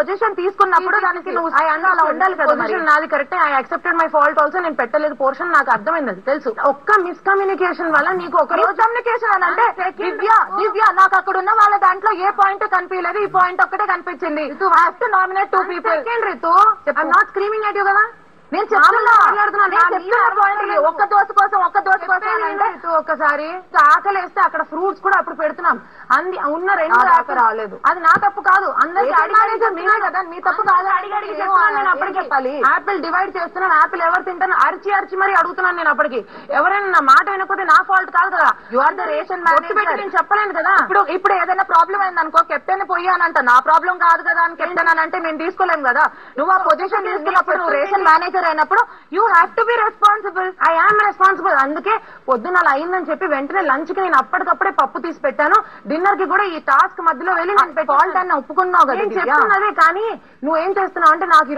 Position తీసుకున్నప్పుడు దానికి నువ్వు అలా ఉండాలి కదా. పొజిషన్ నాది కరెక్టే, I accepted my fault also. నేను పెట్టలేదు పోర్షన్, నాకు అర్థమైంది, అది తెలుసు. ఒక్క మిస్కమ్యూనికేషన్ వల్ల నీకు ఒక రోజు కమ్యూనికేషన్ అని అంటే దివ్య నాకు అక్కడ ఉన్న వాళ్ళ దాంట్లో ఏ పాయింట్ కనిపించలేదు, ఈ పాయింట్ ఒక్కటే కనిపించింది. You have to nominate 2 people. Second Ritu, I am not screaming at you కదా, నేను మాట్లాడుతున్నాను. ఒక్క దోశ కోసం అంటే ఒక్కసారి ఆకలేస్తే అక్కడ ఫ్రూట్స్ కూడా అప్పుడు పెడుతున్నాం. ఉన్న 2 రాలేదు, అది నా తప్పు కాదు. అందరికి కదా, మీ తప్పు కాదు. నేను అప్పటికి చెప్పాలి. యాపిల్ డివైడ్ చేస్తున్నాను, యాపిల్ ఎవరు తింటాను అరిచి మరి అడుగుతున్నాను. నేను అప్పటికి ఎవరైనా నా మాట వినకపోతే నా ఫాల్ట్ కాదు కదా. You are the ration manager, నేను చెప్పలేను కదా. ఇప్పుడు ఏదైనా ప్రాబ్లం అయింది అనుకో, కెప్టెన్ పోయానంట, నా ప్రాబ్లం కాదు కదా అని కెప్టెన్ అని అంటే మేము తీసుకోలేము కదా. నువ్వు ఆ పొజిషన్ తీసుకున్నప్పుడు నువ్వు రేషన్ మేనేజర్ అయినప్పుడు you have to be responsible. I am responsible. అందుకే పొద్దున్న అలా అయిందని చెప్పి వెంటనే లంచ్ కి నేను అప్పటికప్పుడే పప్పు తీసి పెట్టాను. డిన్నర్ కి కూడా ఈ టాస్క్ మధ్యలో వెళ్ళి నేను ఫాల్ట్ అని ఒప్పుకున్నావు కదా. చెప్తున్నదే కానీ నువ్వేం చేస్తున్నావు అంటే నాకు